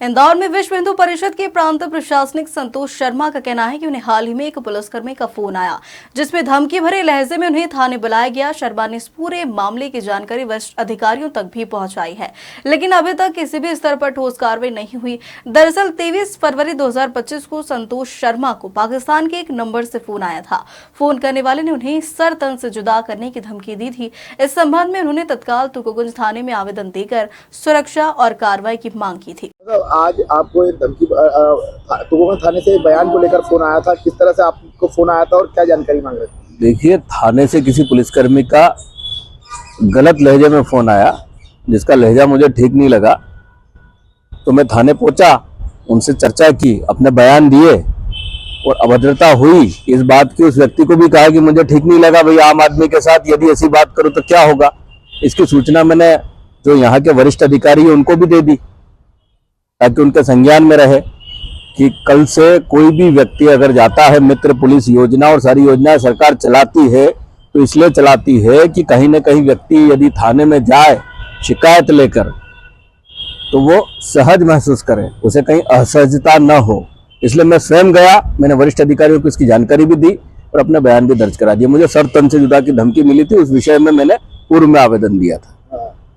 इंदौर में विश्व हिंदू परिषद के प्रांत प्रशासनिक संतोष शर्मा का कहना है कि उन्हें हाल ही में एक पुलिसकर्मी का फोन आया जिसमें धमकी भरे लहजे में उन्हें थाने बुलाया गया। शर्मा ने इस पूरे मामले की जानकारी वरिष्ठ अधिकारियों तक भी पहुंचाई है, लेकिन अभी तक किसी भी स्तर पर ठोस कार्रवाई नहीं हुई। दरअसल 23 फरवरी 2025 को संतोष शर्मा को पाकिस्तान के एक नंबर से फोन आया था। फोन करने वाले ने उन्हें सर तन से जुदा करने की धमकी दी थी। इस संबंध में उन्होंने तत्काल तुकोगंज थाने में आवेदन देकर सुरक्षा और कार्रवाई की मांग की थी। आज आपको एक धमकी तुकोगंज थाने से बयान को लेकर फोन आया था, किस तरह से आपको फोन आया था और क्या जानकारी मांग रहे थे? देखिए, थाने से किसी पुलिसकर्मी का गलत लहजे में फोन आया, जिसका लहजा मुझे ठीक नहीं लगा, तो मैं थाने पहुंचा, उनसे चर्चा की, अपने बयान दिए और अभद्रता हुई इस बात की। उस व्यक्ति को भी कहा कि मुझे ठीक नहीं लगा भाई, आम आदमी के साथ यदि ऐसी बात करूं तो क्या होगा। इसकी सूचना मैंने जो यहाँ के वरिष्ठ अधिकारी है उनको भी दे दी, ताकि उनके संज्ञान में रहे कि कल से कोई भी व्यक्ति अगर जाता है, मित्र पुलिस योजना और सारी योजनाएं सरकार चलाती है तो इसलिए चलाती है कि कहीं ना कहीं व्यक्ति यदि थाने में जाए शिकायत लेकर तो वो सहज महसूस करे, उसे कहीं असहजता न हो। इसलिए मैं स्वयं गया, मैंने वरिष्ठ अधिकारियों को इसकी जानकारी भी दी और अपना बयान भी दर्ज करा दिया। मुझे सर तन से जुदा की धमकी मिली थी, उस विषय में मैंने पूर्व में आवेदन दिया था।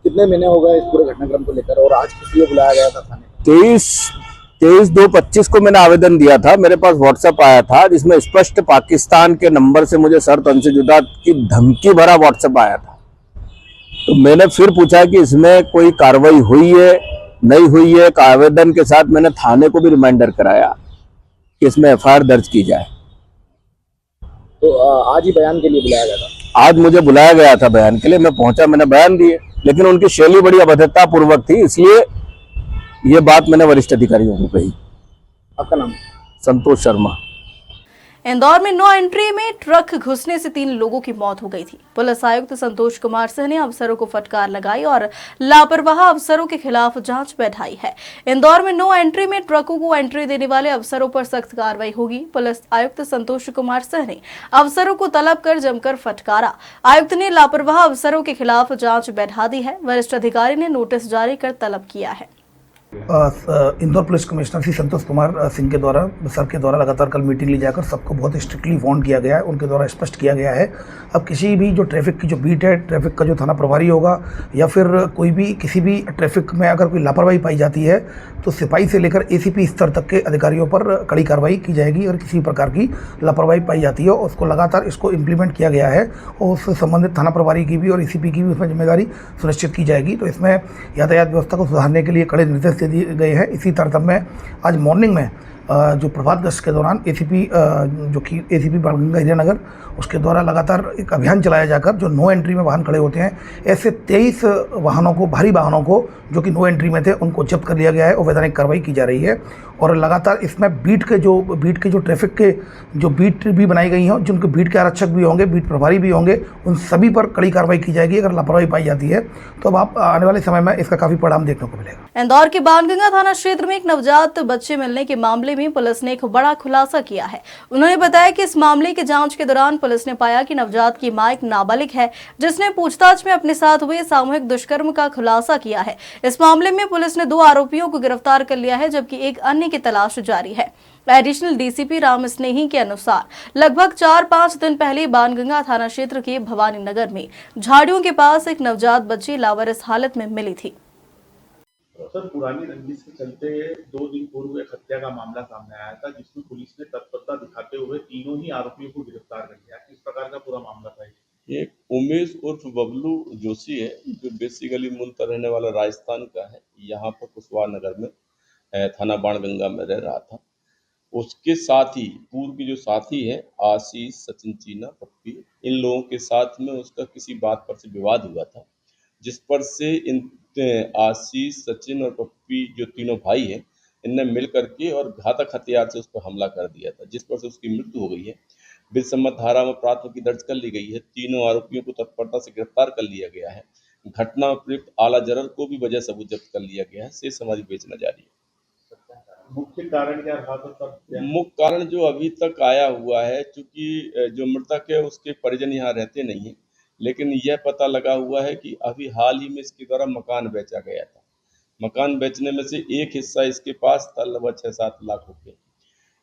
कितने महीने हो गए इस पूरे घटनाक्रम को लेकर और आज किस लिए बुलाया गया था थाने? 23/2/25 को मैंने आवेदन दिया था। मेरे पास व्हाट्सएप आया था जिसमें स्पष्ट पाकिस्तान के नंबर से मुझे सर तन से जुदा की धमकी भरा व्हाट्सएप आया था। तो मैंने फिर पूछा कि इसमें कोई कार्रवाई हुई है नहीं हुई है। आवेदन के साथ मैंने थाने को भी रिमाइंडर कराया कि इसमें एफआईआर दर्ज की जाए। तो आज ही बयान के लिए बुलाया गया था? आज मुझे बुलाया गया था बयान के लिए, मैं पहुंचा, मैंने बयान दिए, लेकिन उनकी शैली बड़ी अभद्रता पूर्वक थी, इसलिए ये बात मैंने वरिष्ठ अधिकारियों को कही। आपका नाम? संतोष शर्मा। इंदौर में नो एंट्री में ट्रक घुसने से 3 लोगों की मौत हो गई थी। पुलिस आयुक्त संतोष कुमार सिंह ने अफसरों को फटकार लगाई और लापरवाह अफसरों के खिलाफ जांच बैठाई है। इंदौर में नो एंट्री में ट्रकों को एंट्री देने वाले अफसरों पर सख्त कार्रवाई होगी। पुलिस आयुक्त संतोष कुमार सिंह ने अफसरों को तलब कर जमकर फटकारा। आयुक्त ने लापरवाह अफसरों के खिलाफ जांच बैठा दी है। वरिष्ठ अधिकारी ने नोटिस जारी कर तलब किया है। इंदौर पुलिस कमिश्नर श्री संतोष कुमार सिंह के द्वारा सर के द्वारा लगातार कल मीटिंग ली जाकर सबको बहुत स्ट्रिक्टली वार्न किया गया है। उनके द्वारा स्पष्ट किया गया है, अब किसी भी जो ट्रैफिक की जो बीट है, ट्रैफिक का जो थाना प्रभारी होगा या फिर कोई भी किसी भी ट्रैफिक में अगर कोई लापरवाही पाई जाती है तो सिपाही से लेकर एसीपी स्तर तक के अधिकारियों पर कड़ी कार्रवाई की जाएगी। और किसी प्रकार की लापरवाही पाई जाती है उसको लगातार इसको इम्प्लीमेंट किया गया है और उससे संबंधित थाना प्रभारी की भी और एसीपी की भी उसमें जिम्मेदारी सुनिश्चित की जाएगी। तो इसमें यातायात व्यवस्था को सुधारने के लिए कड़े निर्देश दे दिए गए हैं। इसी तरतब में आज मॉर्निंग में जो प्रभात गश्त के दौरान एसीपी जो कि एसीपी बाणगंगा हीरानगर उसके द्वारा लगातार एक अभियान चलाया जाकर जो नो एंट्री में वाहन खड़े होते हैं, ऐसे 23 वाहनों को, भारी वाहनों को जो कि नो एंट्री में थे, उनको जब्त कर लिया गया है और वैधानिक कार्रवाई की जा रही है। और लगातार इसमें बीट के जो ट्रैफिक के जो बीट भी बनाई गई हैं, जिनके बीट के आरक्षक भी होंगे, बीट प्रभारी भी होंगे, उन सभी पर कड़ी कार्रवाई की जाएगी। अगर लापरवाही पाई जाती है तो अब आप आने वाले समय में इसका काफी परिणाम देखने को मिलेगा। इंदौर के बाणगंगा थाना क्षेत्र में एक नवजात बच्चे मिलने के मामले में पुलिस ने एक बड़ा खुलासा किया है। उन्होंने बताया कि इस मामले की जांच के दौरान पुलिस ने पाया कि नवजात की मां एक नाबालिग है, जिसने पूछताछ में अपने साथ हुए सामूहिक दुष्कर्म का खुलासा किया है। इस मामले में पुलिस ने 2 आरोपियों को गिरफ्तार कर लिया है, जबकि एक अन्य की तलाश जारी है। एडिशनल डीसीपी राम स्नेही के अनुसार लगभग 4-5 दिन पहले बाणगंगा थाना क्षेत्र के भवानी नगर में झाड़ियों के पास एक नवजात बच्ची लावारिस हालत में मिली थी। सर, पुरानी रंजिश के चलते 2 दिन पूर्व एक हत्या का मामला सामने आया था, जिसमें पुलिस ने तत्परता दिखाते हुए तीनों ही आरोपियों को गिरफ्तार कर लिया। किस प्रकार का पूरा मामला था? ये उमेश उर्फ बबलू जोशी है, जो बेसिकली मूलतः रहने वाला राजस्थान का है। यहाँ पर कुशवाहा नगर में थाना बाणगंगा में रह रहा था। उसके साथ ही पूर्व के जो साथी है आशीष, सचिन, चीना, पप्पी, इन लोगों के साथ में उसका किसी बात पर से विवाद हुआ था, जिस पर से इन आशीष, सचिन और पप्पी जो तीनों भाई हैं, इनने मिल करके और घातक हथियार से उस पर हमला कर दिया था, जिस पर से उसकी मृत्यु हो गई है। विधिसम्मत धारा में प्राथमिकी दर्ज कर ली गई है। तीनों आरोपियों को तत्परता से गिरफ्तार कर लिया गया है। घटना में प्रयुक्त आला जरर को भी वजह सबूत जब्त कर लिया गया है। शेष हमारी बेचना जारी है। मुख्य कारण क्या रहा था सर? मुख्य कारण जो अभी तक आया हुआ है, चूंकि जो मृतक है उसके परिजन यहाँ रहते नहीं है, लेकिन यह पता लगा हुआ है कि अभी हाल ही में इसके द्वारा मकान बेचा गया था। मकान बेचने में से एक हिस्सा इसके पास था लगभग 6-7 लाख रुपए।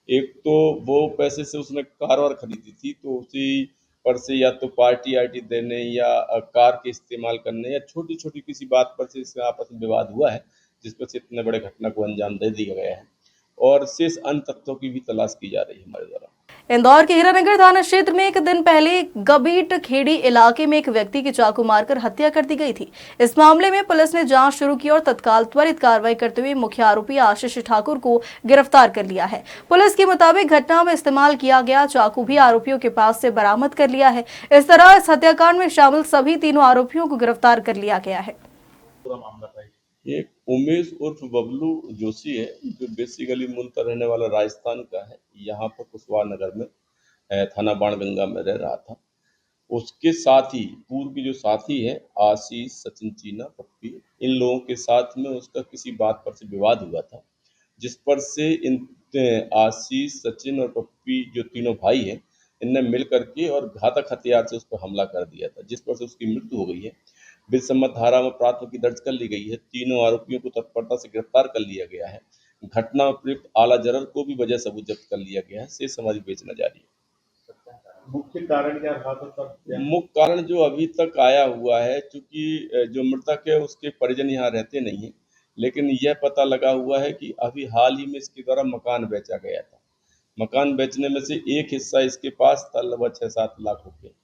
एक तो वो पैसे से उसने कार वार खरीदी थी, तो उसी पर से या तो पार्टी आर्टी देने या कार के इस्तेमाल करने या छोटी छोटी किसी बात पर से इसका आपस में विवाद हुआ है, जिस पर से इतने बड़े घटना को अंजाम दे दिया गया है और शेष अन्य तथ्यों की भी तलाश की जा रही है हमारे द्वारा। इंदौर के हीरानगर थाना क्षेत्र में एक दिन पहले गबीट खेड़ी इलाके में एक व्यक्ति की चाकू मारकर हत्या कर दी गई थी। इस मामले में पुलिस ने जांच शुरू की और तत्काल त्वरित कार्रवाई करते हुए मुख्य आरोपी आशीष ठाकुर को गिरफ्तार कर लिया है। पुलिस के मुताबिक घटना में इस्तेमाल किया गया चाकू भी आरोपियों के पास से बरामद कर लिया है। इस तरह इस हत्याकांड में शामिल सभी तीनों आरोपियों को गिरफ्तार कर लिया गया है। पूरा मामला था एक उमेश उर्फ बबलू जोशी है, जो बेसिकली मूलतः रहने वाला राजस्थान का है। यहाँ पर कुशवाहा नगर में थाना बाणगंगा में रह रहा था। उसके साथ ही पूर्व के जो साथी है आशीष, सचिन, चीना, पप्पी, इन लोगों के साथ में उसका किसी बात पर से विवाद हुआ था, जिस पर से इन आशीष, सचिन और पप्पी जो तीनों भाई हैं, इनने मिल करके और घातक हथियार से उस पर हमला कर दिया था, जिस पर से उसकी मृत्यु हो गई है। विधि सम्मत धारा में प्राथमिकी दर्ज कर ली गई है। तीनों आरोपियों को तत्परता से गिरफ्तार कर लिया गया है। घटना में प्रयुक्त आला जरर को भी वजह सबूत जब्त कर लिया गया है। शेष हमारी बेचना जारी है। मुख्य कारण क्या रहा था सर? मुख्य कारण जो अभी तक आया हुआ है, चूंकि जो मृतक है उसके परिजन यहाँ रहते नहीं है, लेकिन यह पता लगा हुआ है कि अभी हाल ही में इसके द्वारा मकान बेचा गया था। मकान बेचने में से एक हिस्सा इसके पास था लगभग 6-7 लाख रुपए।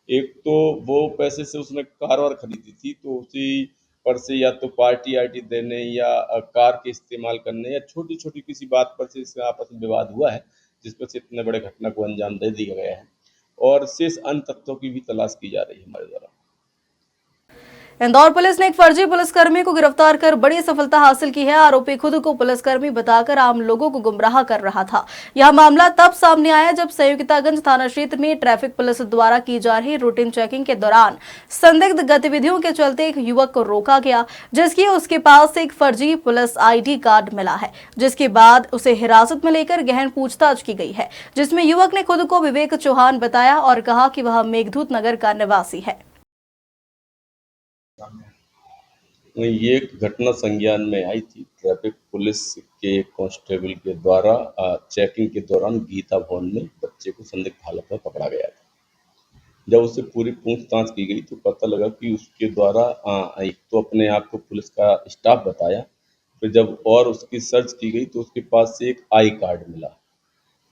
एक तो वो पैसे से उसने कार वार खरीदी थी, तो उसी पर से या तो पार्टी आर्टी देने या कार के इस्तेमाल करने या छोटी छोटी किसी बात पर से इसका आपस में विवाद हुआ है, जिस पर से इतने बड़े घटना को अंजाम दे दिया गया है और शेष अन्य तथ्यों की भी तलाश की जा रही है हमारे द्वारा। इंदौर पुलिस ने एक फर्जी पुलिसकर्मी को गिरफ्तार कर बड़ी सफलता हासिल की है। आरोपी खुद को पुलिसकर्मी बताकर आम लोगों को गुमराह कर रहा था। यह मामला तब सामने आया जब संयुक्तागंज थाना क्षेत्र में ट्रैफिक पुलिस द्वारा की जा रही रूटीन चेकिंग के दौरान संदिग्ध गतिविधियों के चलते एक युवक को रोका गया, जिसकी उसके पास एक फर्जी पुलिस ID कार्ड मिला है, जिसके बाद उसे हिरासत में लेकर गहन पूछताछ की गई है, जिसमें युवक ने खुद को विवेक चौहान बताया और कहा कि वह मेघदूत नगर का निवासी है। ये घटना संज्ञान में आई थी। ट्रैफिक पुलिस के कांस्टेबल के द्वारा चेकिंग के दौरान गीता भवन में बच्चे को संदिग्ध हालत में पकड़ा गया था। जब उससे पूरी पूछताछ की गई तो पता लगा कि उसके द्वारा एक तो अपने आप को पुलिस का स्टाफ बताया, फिर जब और उसकी सर्च की गई तो उसके पास से एक आई कार्ड मिला,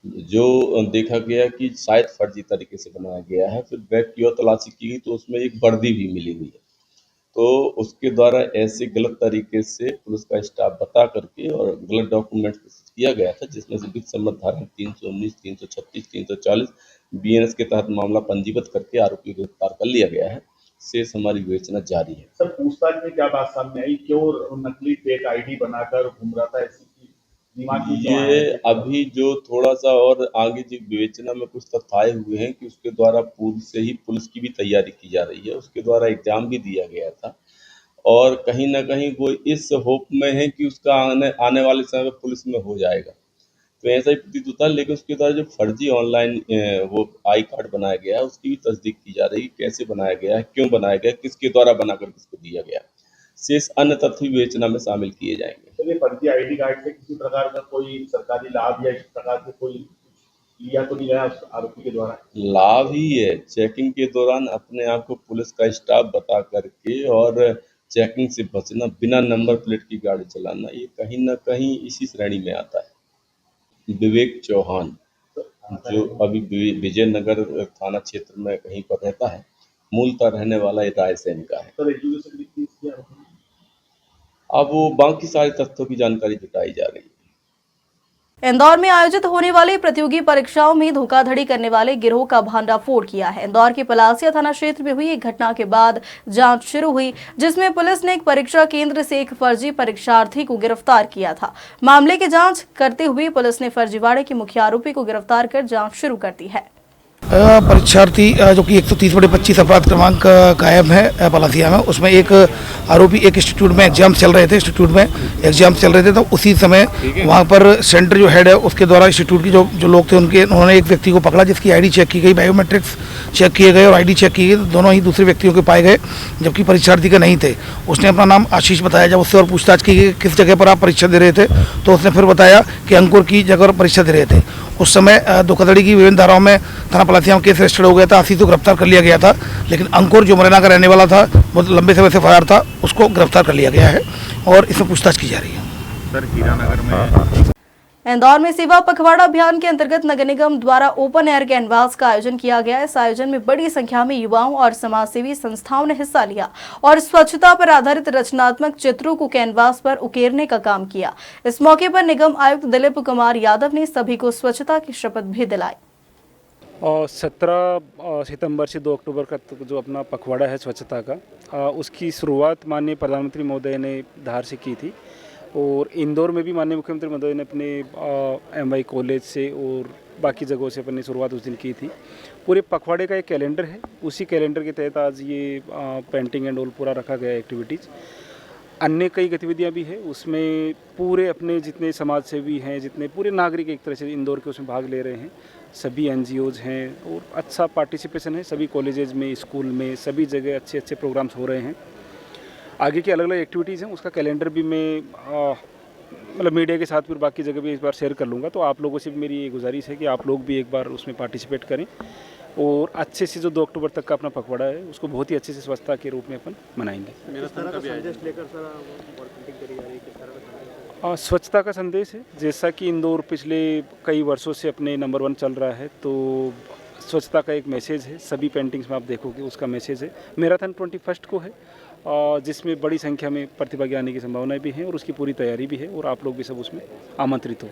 जो देखा गया कि शायद फर्जी तरीके से बनाया गया है। फिर बैग की और तलाशी की गई तो उसमें एक वर्दी भी मिली हुई है। तो उसके द्वारा ऐसे गलत तरीके से पुलिस का स्टाफ बता करके और गलत डॉक्यूमेंट किया गया था, जिसमें से विधि सम्मत धारा 319, 336, 340 BNS के तहत मामला पंजीबद्ध करके आरोपी को गिरफ्तार कर लिया गया है। शेष हमारी विवेचना जारी है। सर, पूछताछ में क्या बात सामने आई? क्यों नकली फेक ID बनाकर घूम रहा था? ऐसी दिमाग में क्यों आया? ये अभी जो थोड़ा सा और आगे जो विवेचना में कुछ तथ्य आए हुए हैं कि उसके द्वारा पूर्व से ही पुलिस की भी तैयारी की जा रही है। उसके द्वारा एग्जाम भी दिया गया था और कहीं ना कहीं वो इस होप में है कि उसका आने वाले समय में पुलिस में हो जाएगा, तो ऐसा ही प्रतीत होता है। लेकिन उसके द्वारा जो फर्जी ऑनलाइन वो आई कार्ड बनाया गया है उसकी भी तस्दीक की जा रही है, कैसे बनाया गया है, क्यों बनाया गया, किसके द्वारा बनाकर किसको दिया गया। शेष अन्य तथ्य विवेचना में शामिल किए जाएंगे। तो ये फर्जी ID कार्ड से किसी प्रकार का कोई सरकारी लाभ या इस प्रकार से कोई लिया तो नहीं गया उस आरोपी के द्वारा? लाभ ही है। चेकिंग के दौरान अपने आप को पुलिस का स्टाफ बता करके और चेकिंग से बचना, बिना नंबर प्लेट की गाड़ी चलाना, ये कहीं ना कहीं इसी श्रेणी में आता है। विवेक चौहान, जो अभी विजयनगर थाना क्षेत्र में कहीं पर रहता है, मूलतः रहने वाला रायसेन का है। सर, एजुकेशन कितनी इसकी आरोपी? अब वो बाकी सारे तथ्यों की जानकारी जुटाई जा रही है। इंदौर में आयोजित होने वाली प्रतियोगी परीक्षाओं में धोखाधड़ी करने वाले गिरोह का भांडाफोड़ किया है। इंदौर के पलासिया थाना क्षेत्र में हुई एक घटना के बाद जांच शुरू हुई, जिसमें पुलिस ने एक परीक्षा केंद्र से एक फर्जी परीक्षार्थी को गिरफ्तार किया था। मामले की जांच करते हुए पुलिस ने फर्जीवाड़े के मुख्य आरोपी को गिरफ्तार कर जांच शुरू कर दी है। परीक्षार्थी जो कि 130/25 अपराध क्रमांक कायम है पलासिया में, उसमें एक आरोपी एक इंस्टीट्यूट में एग्जाम्स चल रहे थे, तो उसी समय वहाँ पर सेंटर जो हेड है उसके द्वारा इंस्टीट्यूट की जो लोग थे उन्होंने एक व्यक्ति को पकड़ा जिसकी आईडी चेक की गई, बायोमेट्रिक्स चेक किए गए और आईडी चेक की गई, दोनों ही दूसरे व्यक्तियों के पाए गए जबकि परीक्षार्थी के नहीं थे। उसने अपना नाम आशीष बताया। जब उससे और पूछताछ की गई किस जगह पर आप परीक्षा दे रहे थे तो उसने फिर बताया कि अंकुर की जगह पर परीक्षा दे रहे थे। उस समय धोखाधड़ी की विभिन्न धाराओं में थाना पलासिया में केस रजिस्टर्ड हो गया था। आशीष को गिरफ्तार कर लिया गया था, लेकिन अंकुर जो मुरैना का रहने वाला था, बहुत लंबे समय से फरार था, उसको गिरफ्तार कर लिया गया है और इसमें पूछताछ की जा रही है। सर हीरानगर में इंदौर में सेवा पखवाड़ा अभियान के अंतर्गत नगर निगम द्वारा ओपन एयर कैनवास का आयोजन किया गया। इस आयोजन में बड़ी संख्या में युवाओं और समाजसेवी संस्थाओं ने हिस्सा लिया और स्वच्छता पर आधारित रचनात्मक चित्रों को कैनवास पर उकेरने का काम किया। इस मौके पर निगम आयुक्त दिलीप कुमार यादव ने सभी को स्वच्छता की शपथ भी दिलाई। और 17 सितंबर से 2 अक्टूबर का जो अपना पखवाड़ा है स्वच्छता का, उसकी शुरुआत माननीय प्रधानमंत्री महोदय ने धार से की थी और इंदौर में भी माननीय मुख्यमंत्री महोदय ने अपने MY कॉलेज से और बाकी जगहों से अपनी शुरुआत उस दिन की थी। पूरे पखवाड़े का एक कैलेंडर है, उसी कैलेंडर के तहत आज ये पेंटिंग एंड ऑल पूरा रखा गया एक्टिविटीज़। अन्य कई गतिविधियां भी है, उसमें पूरे अपने जितने समाज सेवी हैं, जितने पूरे नागरिक एक तरह से इंदौर के उसमें भाग ले रहे हैं। सभी NGOs हैं और अच्छा पार्टिसिपेशन है। सभी कॉलेजेस में, स्कूल में, सभी जगह अच्छे अच्छे प्रोग्राम्स हो रहे हैं। आगे की अलग अलग एक्टिविटीज़ हैं, उसका कैलेंडर भी मैं मतलब मीडिया के साथ फिर बाकी जगह भी इस बार शेयर कर लूँगा। तो आप लोगों से भी मेरी ये गुजारिश है कि आप लोग भी एक बार उसमें पार्टिसिपेट करें और अच्छे से जो 2 अक्टूबर तक का अपना पखवाड़ा है उसको बहुत ही अच्छे से स्वच्छता के रूप में अपन मनाएंगे। स्वच्छता का संदेश है, जैसा कि इंदौर पिछले कई वर्षों से अपने नंबर 1 चल रहा है, तो स्वच्छता का एक मैसेज है। सभी पेंटिंग्स में आप देखोगे उसका मैसेज है। मैराथन 21 को है जिसमें बड़ी संख्या में प्रतिभागी आने की संभावनाएं भी हैं और उसकी पूरी तैयारी भी है और आप लोग भी सब उसमें आमंत्रित हो।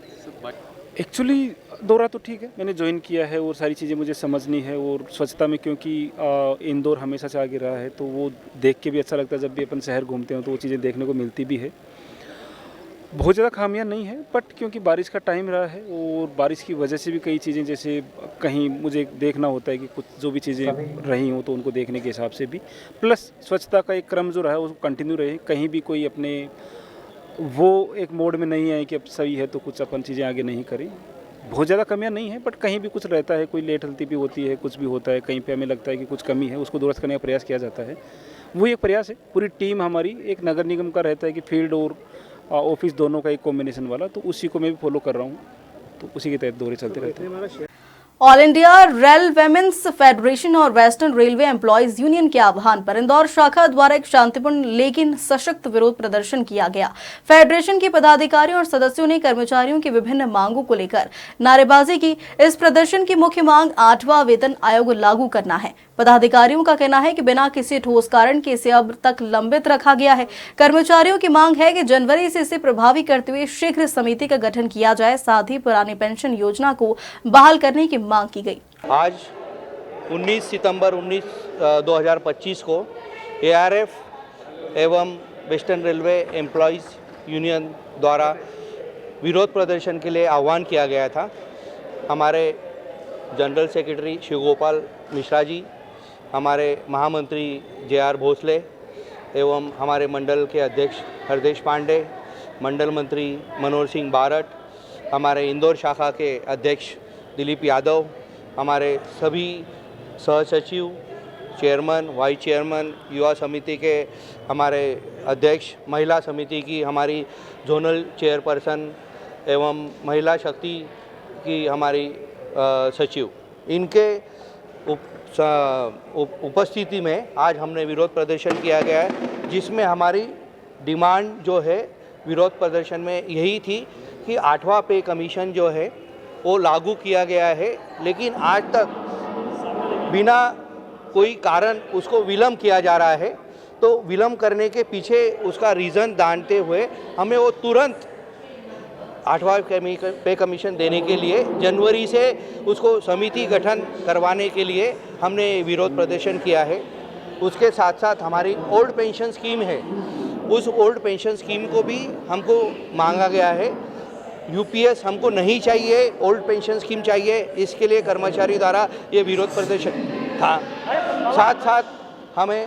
एक्चुअली दौरा तो ठीक है, मैंने ज्वाइन किया है और सारी चीज़ें मुझे समझनी है और स्वच्छता में क्योंकि इंदौर हमेशा से आगे रहा है तो वो देख के भी अच्छा लगता है। जब भी अपन शहर घूमते हैं तो वो चीज़ें देखने को मिलती भी है। बहुत ज़्यादा खामियां नहीं है, बट क्योंकि बारिश का टाइम रहा है और बारिश की वजह से भी कई चीज़ें, जैसे कहीं मुझे देखना होता है कि कुछ जो भी चीज़ें रही हों तो उनको देखने के हिसाब से भी, प्लस स्वच्छता का एक क्रम जो रहा है वो कंटिन्यू रहे। कहीं भी कोई अपने वो एक मोड में नहीं आए कि अब सही है तो कुछ अपन चीज़ें आगे नहीं करें। बहुत ज़्यादा कमियां नहीं है, बट कहीं भी कुछ रहता है, कोई लेट गलती भी होती है, कुछ भी होता है, कहीं पे हमें लगता है कि कुछ कमी है, उसको दुरुस्त करने का प्रयास किया जाता है। वो एक प्रयास है। पूरी टीम हमारी एक नगर निगम का रहता है कि फील्ड और ऑफिस दोनों का एक कॉम्बिनेशन वाला, तो उसी को मैं भी फॉलो कर रहा हूँ, तो उसी के तहत दौरे चलते रहते हैं। All India rail women's federation और वेस्टर्न रेलवे एम्प्लॉयज यूनियन के आह्वान पर इंदौर शाखा द्वारा एक शांतिपूर्ण लेकिन सशक्त विरोध प्रदर्शन किया गया। फेडरेशन के पदाधिकारियों और सदस्यों ने कर्मचारियों की विभिन्न मांगों को लेकर नारेबाजी की। इस प्रदर्शन की मुख्य मांग 8वां वेतन आयोग लागू करना है। पदाधिकारियों का कहना है कि बिना किसी ठोस कारण के इसे अब तक लंबित रखा गया है। कर्मचारियों की मांग है कि जनवरी से इसे प्रभावी करते हुए शीघ्र समिति का गठन किया जाए, साथ ही पुरानी पेंशन योजना को बहाल करने की मांग की गई। आज 19 सितंबर 2025 को ARF एवं वेस्टर्न रेलवे एम्प्लॉयज़ यूनियन द्वारा विरोध प्रदर्शन के लिए आह्वान किया गया था। हमारे जनरल सेक्रेटरी शिवगोपाल मिश्रा जी, हमारे महामंत्री JR भोसले एवं हमारे मंडल के अध्यक्ष हरदेश पांडे, मंडल मंत्री मनोहर सिंह बारट, हमारे इंदौर शाखा के अध्यक्ष दिलीप यादव, हमारे सभी सहसचिव, चेयरमैन, वाइस चेयरमैन, युवा समिति के हमारे अध्यक्ष, महिला समिति की हमारी जोनल चेयरपर्सन एवं महिला शक्ति की हमारी सचिव, इनके उपस्थिति में आज हमने विरोध प्रदर्शन किया गया है, जिसमें हमारी डिमांड जो है विरोध प्रदर्शन में यही थी कि 8वां पे कमीशन जो है वो लागू किया गया है, लेकिन आज तक बिना कोई कारण उसको विलम्ब किया जा रहा है। तो विलम्ब करने के पीछे उसका रीज़न जानते हुए हमें वो तुरंत 8वां पे कमीशन देने के लिए जनवरी से उसको समिति गठन करवाने के लिए हमने विरोध प्रदर्शन किया है। उसके साथ साथ हमारी ओल्ड पेंशन स्कीम है, उस ओल्ड पेंशन स्कीम को भी हमको मांगा गया है यूपीएस हमको नहीं चाहिए, ओल्ड पेंशन स्कीम चाहिए। इसके लिए कर्मचारी द्वारा ये विरोध प्रदर्शन था। साथ साथ हमें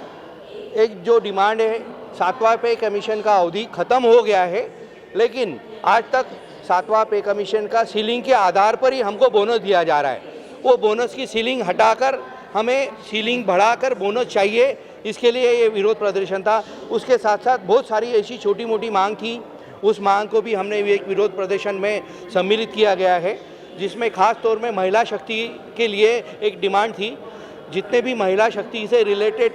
एक जो डिमांड है, 7वां पे कमीशन का अवधि ख़त्म हो गया है, लेकिन आज तक 7वां पे कमीशन का सीलिंग के आधार पर ही हमको बोनस दिया जा रहा है। वो बोनस की सीलिंग हटाकर हमें सीलिंग बढ़ाकर बोनस चाहिए, इसके लिए ये विरोध प्रदर्शन था। उसके साथ साथ बहुत सारी ऐसी छोटी मोटी मांग थी, उस मांग को भी हमने एक विरोध प्रदर्शन में सम्मिलित किया गया है, जिसमें खास तौर में महिला शक्ति के लिए एक डिमांड थी। जितने भी महिला शक्ति से रिलेटेड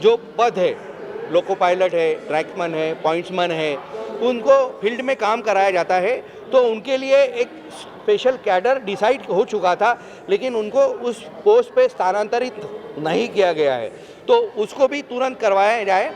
जो पद है, लोको पायलट है, ट्रैकमैन है, पॉइंट्समैन है, उनको फील्ड में काम कराया जाता है, तो उनके लिए एक स्पेशल कैडर डिसाइड हो चुका था, लेकिन उनको उस पोस्ट पे स्थानांतरित नहीं किया गया है, तो उसको भी तुरंत करवाया जाए।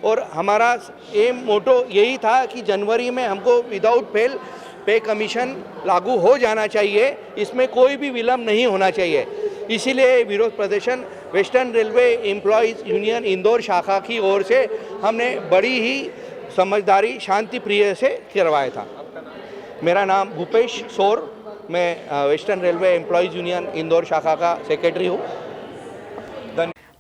और हमारा एम मोटो यही था कि जनवरी में हमको विदाउट फेल पे कमीशन लागू हो जाना चाहिए, इसमें कोई भी विलम्ब नहीं होना चाहिए। इसीलिए विरोध प्रदर्शन western railway employees union Indore शाखा की ओर से हमने बड़ी ही समझदारी शांति प्रिय से करवाया था। मेरा नाम भूपेश सोर, मैं western railway employees union Indore शाखा का सेक्रेटरी हूँ।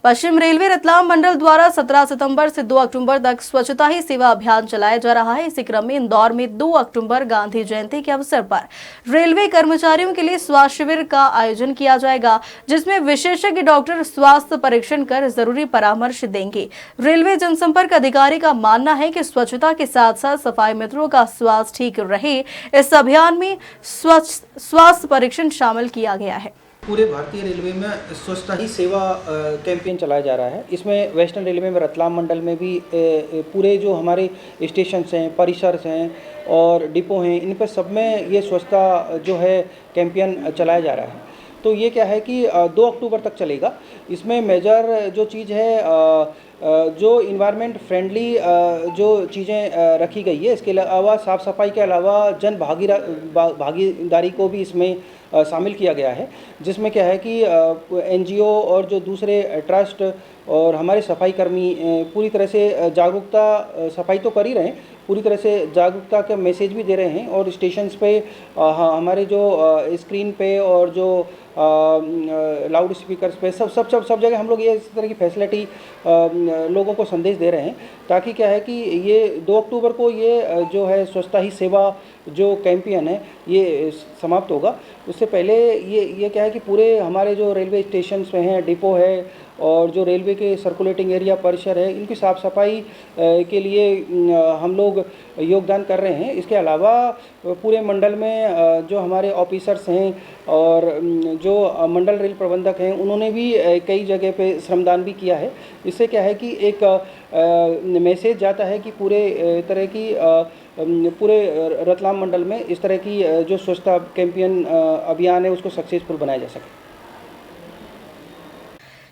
पश्चिम रेलवे रतलाम मंडल द्वारा 17 सितंबर से 2 अक्टूबर तक स्वच्छता ही सेवा अभियान चलाया जा रहा है। इसी क्रम में इंदौर में 2 अक्टूबर गांधी जयंती के अवसर पर रेलवे कर्मचारियों के लिए स्वास्थ्य शिविर का आयोजन किया जाएगा, जिसमें विशेषज्ञ डॉक्टर स्वास्थ्य परीक्षण कर जरूरी परामर्श देंगे। रेलवे जनसंपर्क अधिकारी का मानना है कि स्वच्छता के साथ साथ सफाई मित्रों का स्वास्थ्य ठीक रहे, इस अभियान में स्वास्थ्य परीक्षण शामिल किया गया है। पूरे भारतीय रेलवे में स्वच्छता ही सेवा कैंपेन चलाया जा रहा है। इसमें वेस्टर्न रेलवे में रतलाम मंडल में भी पूरे जो हमारे स्टेशन हैं, परिसर हैं और डिपो हैं, इन पर सब में ये स्वच्छता जो है कैंपेन चलाया जा रहा है। तो ये क्या है कि 2 अक्टूबर तक चलेगा। इसमें मेजर जो चीज़ है जो इन्वायरमेंट फ्रेंडली जो चीज़ें रखी गई है, इसके अलावा साफ़ सफाई के अलावा जन भागीदारी को भी इसमें शामिल किया गया है, जिसमें क्या है कि एनजीओ और जो दूसरे ट्रस्ट और हमारे सफाई कर्मी पूरी तरह से जागरूकता, सफाई तो कर ही रहे हैं, पूरी तरह से जागरूकता का मैसेज भी दे रहे हैं। और स्टेशंस पे हमारे जो स्क्रीन पे और जो लाउड स्पीकर्स पे सब जगह हम लोग ये इस तरह की फैसिलिटी लोगों को संदेश दे रहे हैं, ताकि क्या है कि ये 2 अक्टूबर को ये जो है स्वच्छता ही सेवा जो कैंपेन है ये समाप्त होगा। उससे पहले ये क्या है कि पूरे हमारे जो रेलवे स्टेशन पे हैं, डिपो है और जो रेलवे के सर्कुलेटिंग एरिया परिसर है, इनकी साफ़ सफाई के लिए हम लोग योगदान कर रहे हैं। इसके अलावा पूरे मंडल में जो हमारे ऑफिसर्स हैं और जो मंडल रेल प्रबंधक हैं, उन्होंने भी कई जगह पे श्रमदान भी किया है। इससे क्या है कि एक मैसेज जाता है कि पूरे तरह की पूरे रतलाम मंडल में इस तरह की जो स्वच्छता कैंपेन अभियान है उसको सक्सेसफुल बनाया जा सके।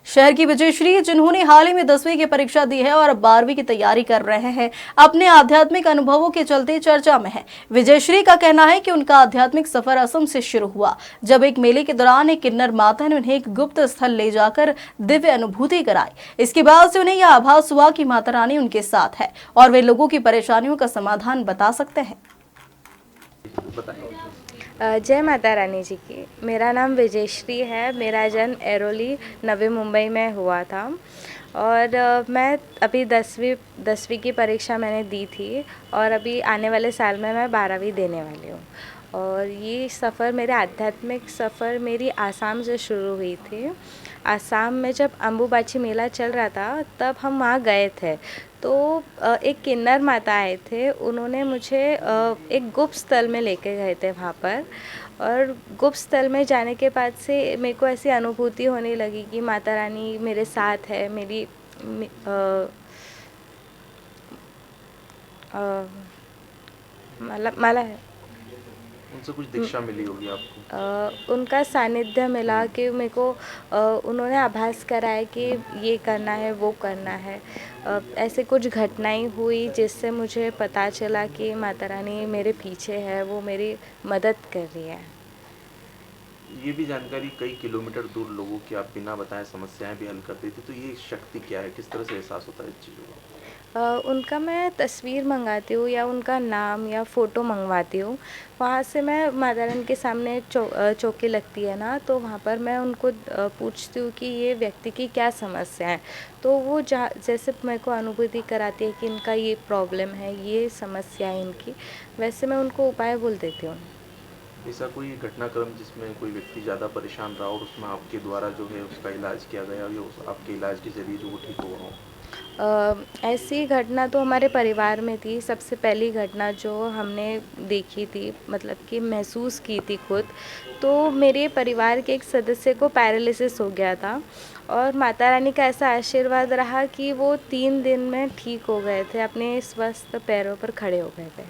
शहर की विजयश्री, जिन्होंने हाल ही में 10वीं की परीक्षा दी है और अब 12वीं की तैयारी कर रहे हैं, अपने आध्यात्मिक अनुभवों के चलते चर्चा में है। विजयश्री का कहना है कि उनका आध्यात्मिक सफर असम से शुरू हुआ, जब एक मेले के दौरान एक किन्नर माता ने उन्हें एक गुप्त स्थल ले जाकर दिव्य अनुभूति कराई। इसके बाद से उन्हें यह आभास हुआ कि माता रानी उनके साथ है और वे लोगों की परेशानियों का समाधान बता सकते हैं। जय माता रानी जी की। मेरा नाम विजयश्री है। मेरा जन्म एरोली नवी मुंबई में हुआ था और मैं अभी 10वीं की परीक्षा मैंने दी थी और अभी आने वाले साल में मैं 12वीं देने वाली हूँ। और ये सफ़र, मेरे आध्यात्मिक सफ़र मेरी आसाम से शुरू हुई थी। आसाम में जब अम्बुबाची मेला चल रहा था तब हम वहाँ गए थे, तो एक किन्नर माता आए थे, उन्होंने मुझे एक गुप्त स्थल में लेके गए थे वहाँ पर। और गुप्त स्थल में जाने के बाद से मेरे को ऐसी अनुभूति होने लगी कि माता रानी मेरे साथ है, मेरी माला है। उनसे कुछ दीक्षा मिली होगी आपको? उनका सानिध्य मिला कि मेरे को उन्होंने आभास कराया कि ये करना है, वो करना है। ऐसे कुछ घटनाएं हुई जिससे मुझे पता चला कि माता रानी मेरे पीछे है, वो मेरी मदद कर रही है। ये भी जानकारी कई किलोमीटर दूर लोगों की आप बिना बताए समस्याएं भी हल करती थी, तो ये शक्ति क्या है, किस तरह से एहसास होता है इस चीज़ों का? उनका मैं तस्वीर मंगाती हूँ या उनका नाम या फ़ोटो मंगवाती हूँ। वहाँ से मैं माता रानी के सामने चौकी लगती है ना, तो वहाँ पर मैं उनको पूछती हूँ कि ये व्यक्ति की क्या समस्या है। तो वो जैसे मेरे को अनुभूति कराती है कि इनका ये प्रॉब्लम है, ये समस्या है इनकी, वैसे मैं उनको उपाय बोल देती हूँ। ऐसा कोई घटनाक्रम जिसमें कोई व्यक्ति ज़्यादा परेशान रहा और उसमें आपके द्वारा जो है उसका इलाज किया गया या आपके इलाज के ज़रिए जो वो ठीक हुआ हो? ऐसी घटना तो हमारे परिवार में थी। सबसे पहली घटना जो हमने देखी थी, मतलब कि महसूस की थी खुद, तो मेरे परिवार के एक सदस्य को पैरालिसिस हो गया था और माता रानी का ऐसा आशीर्वाद रहा कि वो 3 दिन में ठीक हो गए थे, अपने स्वस्थ पैरों पर खड़े हो गए थे।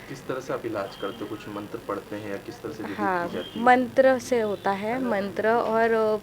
किस तरह से आप इलाज करते हो? कुछ मंत्र पढ़ते हैं या किस तरह से विधि हाँ, की जाती है? मंत्र से होता है, मंत्र और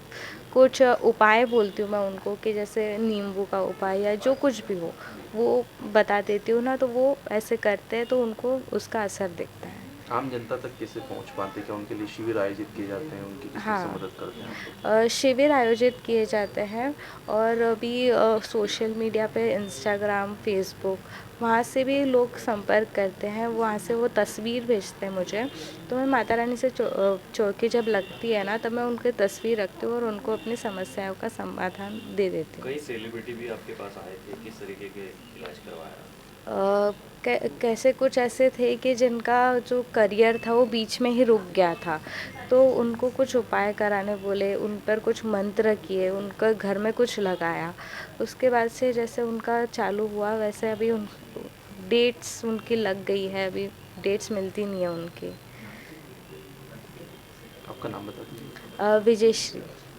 कुछ उपाय बोलती हूँ मैं उनको कि जैसे नींबू का उपाय या जो कुछ भी हो, वो बता देती हूँ ना, तो वो ऐसे करते हैं तो उनको उसका असर दिखता है। आम जनता तक कैसे पहुंच पाते हैं? क्या उनके लिए शिविर आयोजित किए जाते हैं? उनकी किस तरह से हाँ। मदद करते हैं आप लोग? शिविर आयोजित किए जाते हैं और अभी सोशल मीडिया पे इंस्टाग्राम, फेसबुक, वहाँ से भी लोग संपर्क करते हैं, वहाँ से वो तस्वीर भेजते हैं मुझे, तो मैं माता रानी से चौकी जब लगती है ना, तब मैं उनकी तस्वीर रखती हूँ और उनको अपनी समस्याओं का समाधान दे देती हूँ। कई सेलिब्रिटी भी आपके पास आए थे, किस तरीके के इलाज करवाया? कैसे कुछ ऐसे थे कि जिनका जो करियर था वो बीच में ही रुक गया था, तो उनको कुछ उपाय कराने बोले, उन पर कुछ मंत्र किए, उनका घर में कुछ लगाया, उसके बाद से जैसे उनका चालू हुआ वैसे अभी उन डेट्स उनकी लग गई है, अभी डेट्स मिलती नहीं है उनकी। आपका नाम बता दीजिए। विजयश्री।